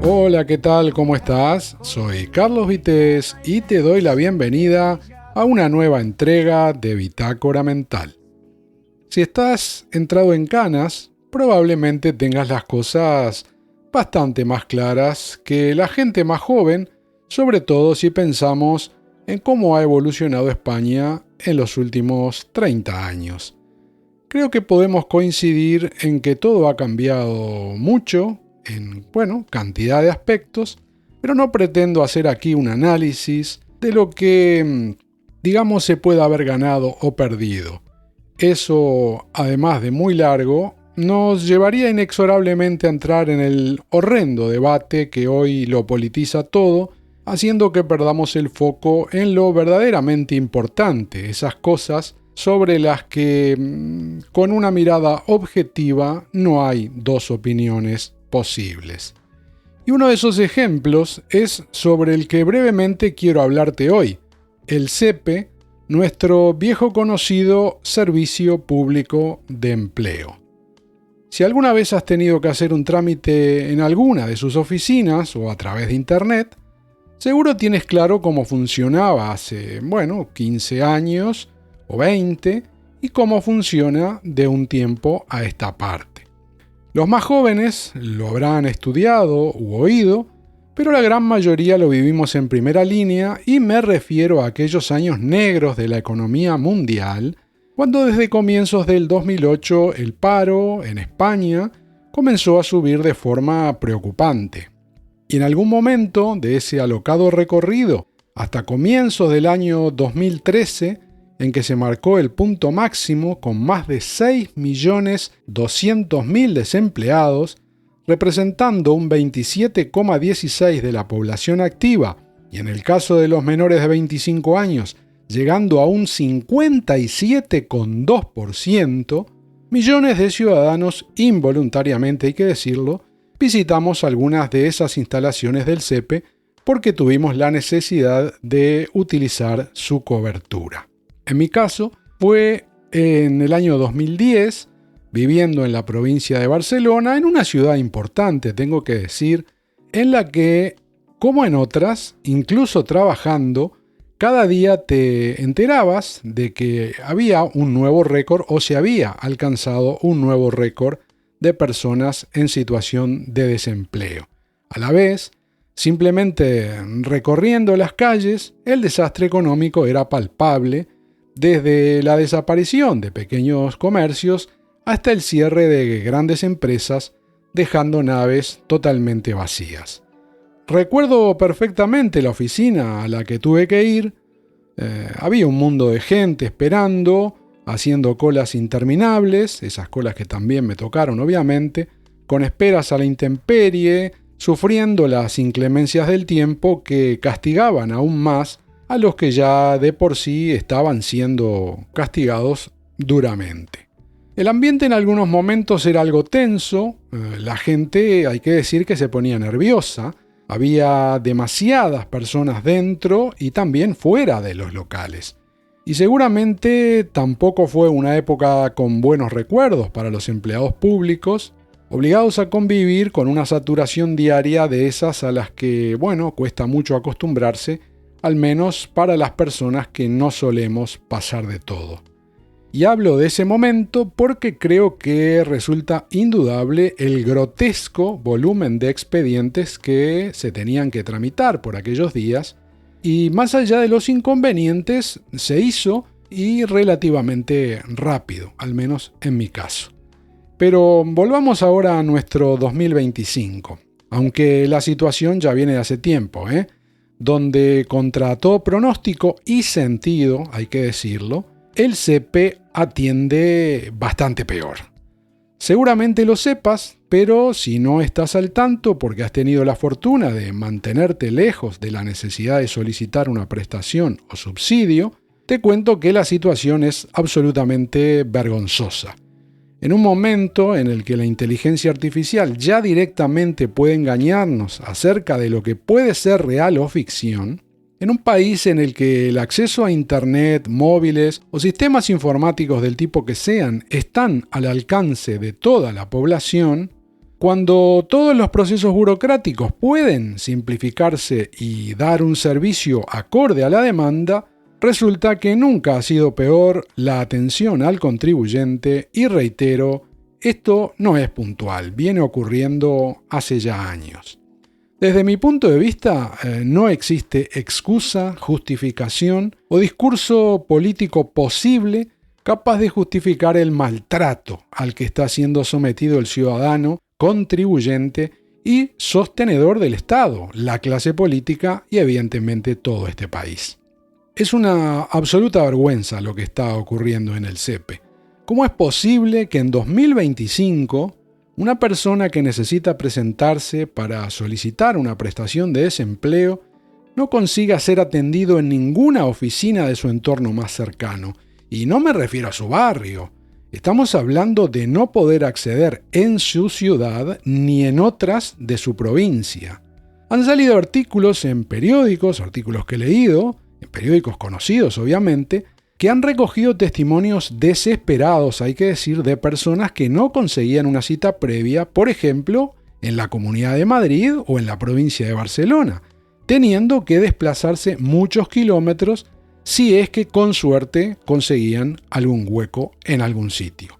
Hola, ¿qué tal? ¿Cómo estás? Soy Carlos Vitéz y te doy la bienvenida a una nueva entrega de Bitácora Mental. Si estás entrado en canas, probablemente tengas las cosas bastante más claras que la gente más joven, sobre todo si pensamos en cómo ha evolucionado España en los últimos 30 años. Creo que podemos coincidir en que todo ha cambiado mucho, en, cantidad de aspectos, pero no pretendo hacer aquí un análisis de lo que, se puede haber ganado o perdido. Eso, además de muy largo, nos llevaría inexorablemente a entrar en el horrendo debate que hoy lo politiza todo, haciendo que perdamos el foco en lo verdaderamente importante, esas cosas sobre las que, con una mirada objetiva, no hay dos opiniones posibles. Y uno de esos ejemplos es sobre el que brevemente quiero hablarte hoy, el SEPE, nuestro viejo conocido Servicio Público de Empleo. Si alguna vez has tenido que hacer un trámite en alguna de sus oficinas o a través de Internet, seguro tienes claro cómo funcionaba hace, 15 años o 20 y cómo funciona de un tiempo a esta parte. Los más jóvenes lo habrán estudiado u oído, pero la gran mayoría lo vivimos en primera línea y me refiero a aquellos años negros de la economía mundial, cuando desde comienzos del 2008 el paro en España comenzó a subir de forma preocupante. Y en algún momento de ese alocado recorrido, hasta comienzos del año 2013, en que se marcó el punto máximo con más de 6.200.000 desempleados, representando un 27,16% de la población activa, y en el caso de los menores de 25 años, llegando a un 57,2%, millones de ciudadanos involuntariamente, hay que decirlo, visitamos algunas de esas instalaciones del SEPE porque tuvimos la necesidad de utilizar su cobertura. En mi caso, fue en el año 2010, viviendo en la provincia de Barcelona, en una ciudad importante, tengo que decir, en la que, como en otras, incluso trabajando, cada día te enterabas de que había un nuevo récord o se había alcanzado un nuevo récord de personas en situación de desempleo. A la vez, simplemente recorriendo las calles, el desastre económico era palpable, desde la desaparición de pequeños comercios hasta el cierre de grandes empresas, dejando naves totalmente vacías. Recuerdo perfectamente la oficina a la que tuve que ir. Había un mundo de gente esperando, haciendo colas interminables, esas colas que también me tocaron obviamente, con esperas a la intemperie, sufriendo las inclemencias del tiempo que castigaban aún más a los que ya de por sí estaban siendo castigados duramente. El ambiente en algunos momentos era algo tenso, la gente, hay que decir que se ponía nerviosa, había demasiadas personas dentro y también fuera de los locales. Y seguramente tampoco fue una época con buenos recuerdos para los empleados públicos, obligados a convivir con una saturación diaria de esas a las que, cuesta mucho acostumbrarse, al menos para las personas que no solemos pasar de todo. Y hablo de ese momento porque creo que resulta indudable el grotesco volumen de expedientes que se tenían que tramitar por aquellos días, y más allá de los inconvenientes, se hizo y relativamente rápido, al menos en mi caso. Pero volvamos ahora a nuestro 2025, aunque la situación ya viene de hace tiempo, donde contra todo pronóstico y sentido, hay que decirlo, el SEPE atiende bastante peor. Seguramente lo sepas, pero si no estás al tanto porque has tenido la fortuna de mantenerte lejos de la necesidad de solicitar una prestación o subsidio, te cuento que la situación es absolutamente vergonzosa. En un momento en el que la inteligencia artificial ya directamente puede engañarnos acerca de lo que puede ser real o ficción, en un país en el que el acceso a Internet, móviles o sistemas informáticos del tipo que sean están al alcance de toda la población, Cuando todos los procesos burocráticos pueden simplificarse y dar un servicio acorde a la demanda, resulta que nunca ha sido peor la atención al contribuyente y reitero, esto no es puntual, viene ocurriendo hace ya años. Desde mi punto de vista, no existe excusa, justificación o discurso político posible capaz de justificar el maltrato al que está siendo sometido el ciudadano, contribuyente y sostenedor del Estado, la clase política y evidentemente todo este país. Es una absoluta vergüenza lo que está ocurriendo en el CEPE. ¿Cómo es posible que en 2025 una persona que necesita presentarse para solicitar una prestación de desempleo no consiga ser atendido en ninguna oficina de su entorno más cercano? Y no me refiero a su barrio. Estamos hablando de no poder acceder en su ciudad ni en otras de su provincia. Han salido artículos en periódicos, artículos que he leído, en periódicos conocidos obviamente, que han recogido testimonios desesperados, hay que decir, de personas que no conseguían una cita previa, por ejemplo, en la Comunidad de Madrid o en la provincia de Barcelona, teniendo que desplazarse muchos kilómetros si es que con suerte conseguían algún hueco en algún sitio.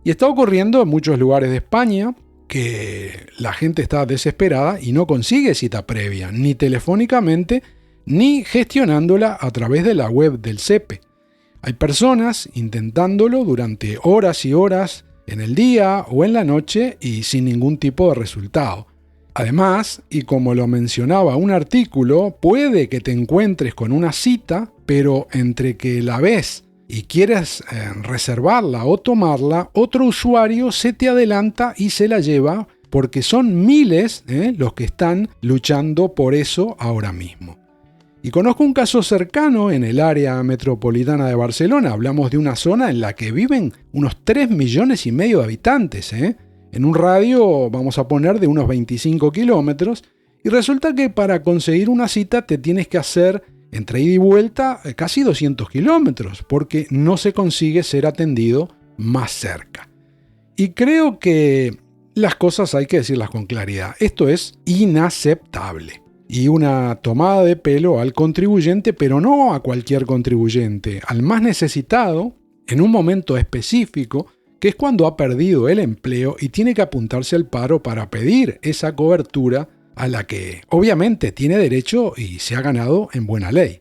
Y está ocurriendo en muchos lugares de España que la gente está desesperada y no consigue cita previa, ni telefónicamente, ni gestionándola a través de la web del CEPE. Hay personas intentándolo durante horas y horas en el día o en la noche y sin ningún tipo de resultado. Además, y como lo mencionaba un artículo, puede que te encuentres con una cita, pero entre que la ves y quieres reservarla o tomarla, otro usuario se te adelanta y se la lleva porque son miles los que están luchando por eso ahora mismo. Y conozco un caso cercano en el área metropolitana de Barcelona. Hablamos de una zona en la que viven unos 3,5 millones de habitantes, en un radio, vamos a poner, de unos 25 kilómetros. Y resulta que para conseguir una cita te tienes que hacer, entre ida y vuelta, casi 200 kilómetros, porque no se consigue ser atendido más cerca. Y creo que las cosas hay que decirlas con claridad. Esto es inaceptable. Y una tomada de pelo al contribuyente, pero no a cualquier contribuyente, al más necesitado, en un momento específico, que es cuando ha perdido el empleo y tiene que apuntarse al paro para pedir esa cobertura a la que obviamente tiene derecho y se ha ganado en buena ley.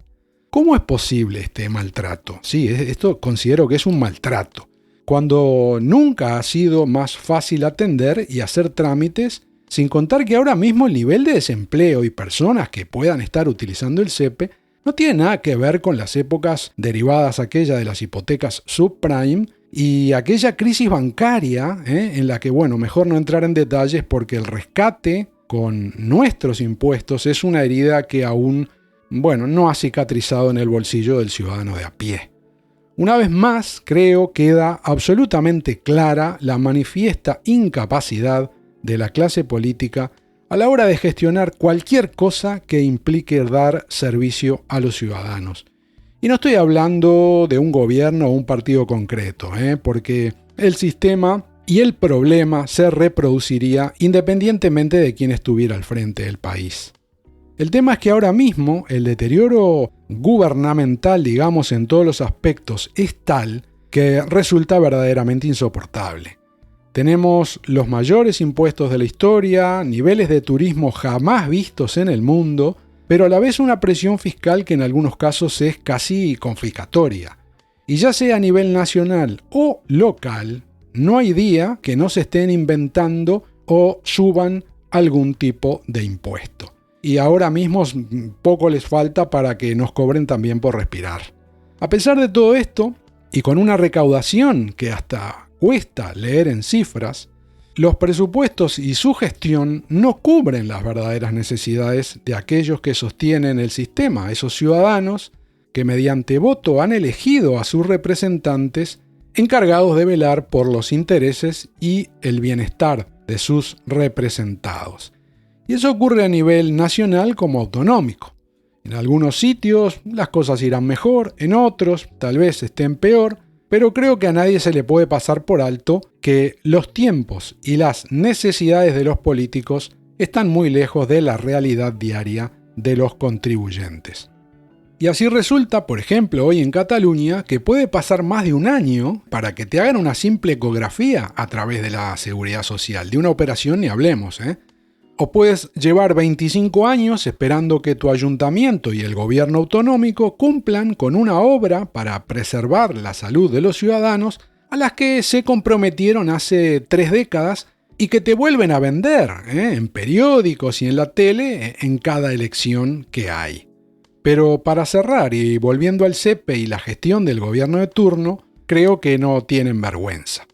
¿Cómo es posible este maltrato? Sí, esto considero que es un maltrato. Cuando nunca ha sido más fácil atender y hacer trámites, sin contar que ahora mismo el nivel de desempleo y personas que puedan estar utilizando el CEPE no tiene nada que ver con las épocas derivadas aquella de las hipotecas subprime y aquella crisis bancaria en la que, mejor no entrar en detalles porque el rescate con nuestros impuestos es una herida que aún, no ha cicatrizado en el bolsillo del ciudadano de a pie. Una vez más, creo queda absolutamente clara la manifiesta incapacidad de la clase política a la hora de gestionar cualquier cosa que implique dar servicio a los ciudadanos. Y no estoy hablando de un gobierno o un partido concreto, porque el sistema y el problema se reproduciría independientemente de quién estuviera al frente del país. El tema es que ahora mismo el deterioro gubernamental, digamos, en todos los aspectos es tal que resulta verdaderamente insoportable. Tenemos los mayores impuestos de la historia, niveles de turismo jamás vistos en el mundo, pero a la vez una presión fiscal que en algunos casos es casi confiscatoria. Y ya sea a nivel nacional o local, no hay día que no se estén inventando o suban algún tipo de impuesto. Y ahora mismo poco les falta para que nos cobren también por respirar. A pesar de todo esto, y con una recaudación que hasta cuesta leer en cifras, los presupuestos y su gestión no cubren las verdaderas necesidades de aquellos que sostienen el sistema, esos ciudadanos que mediante voto han elegido a sus representantes encargados de velar por los intereses y el bienestar de sus representados. Y eso ocurre a nivel nacional como autonómico. En algunos sitios las cosas irán mejor, en otros tal vez estén peor, pero creo que a nadie se le puede pasar por alto que los tiempos y las necesidades de los políticos están muy lejos de la realidad diaria de los contribuyentes. Y así resulta, por ejemplo, hoy en Cataluña, que puede pasar más de un año para que te hagan una simple ecografía a través de la Seguridad Social. De una operación ni hablemos, ¿eh? O puedes llevar 25 años esperando que tu ayuntamiento y el gobierno autonómico cumplan con una obra para preservar la salud de los ciudadanos a las que se comprometieron hace 3 décadas y que te vuelven a vender, en periódicos y en la tele en cada elección que hay. Pero para cerrar y volviendo al CEPE y la gestión del gobierno de turno, creo que no tienen vergüenza.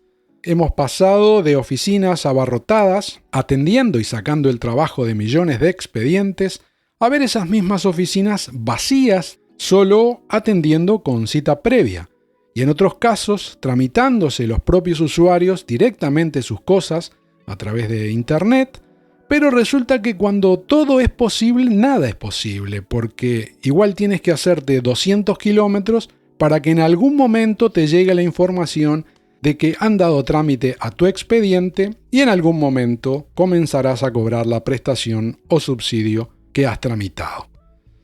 Hemos pasado de oficinas abarrotadas, atendiendo y sacando el trabajo de millones de expedientes, a ver esas mismas oficinas vacías, solo atendiendo con cita previa, y en otros casos tramitándose los propios usuarios directamente sus cosas a través de Internet. Pero resulta que cuando todo es posible, nada es posible, porque igual tienes que hacerte 200 kilómetros para que en algún momento te llegue la información de que han dado trámite a tu expediente y en algún momento comenzarás a cobrar la prestación o subsidio que has tramitado.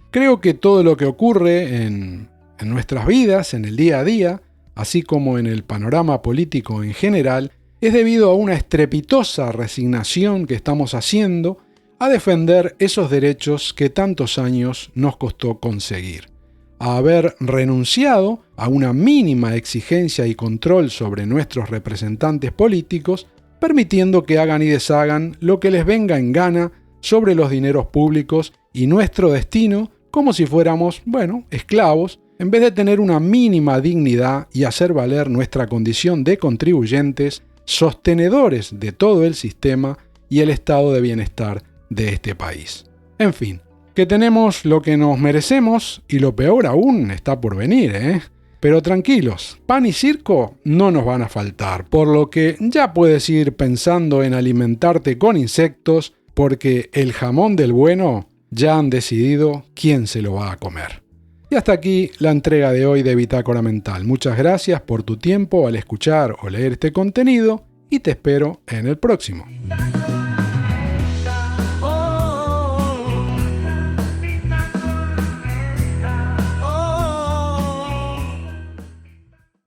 Creo que todo lo que ocurre en nuestras vidas, en el día a día, así como en el panorama político en general, es debido a una estrepitosa resignación que estamos haciendo a defender esos derechos que tantos años nos costó conseguir, a haber renunciado a una mínima exigencia y control sobre nuestros representantes políticos, permitiendo que hagan y deshagan lo que les venga en gana sobre los dineros públicos y nuestro destino como si fuéramos, esclavos, en vez de tener una mínima dignidad y hacer valer nuestra condición de contribuyentes, sostenedores de todo el sistema y el estado de bienestar de este país. En fin, que tenemos lo que nos merecemos y lo peor aún está por venir, ¿eh? Pero tranquilos, pan y circo no nos van a faltar, por lo que ya puedes ir pensando en alimentarte con insectos porque el jamón del bueno ya han decidido quién se lo va a comer. Y hasta aquí la entrega de hoy de Bitácora Mental. Muchas gracias por tu tiempo al escuchar o leer este contenido y te espero en el próximo.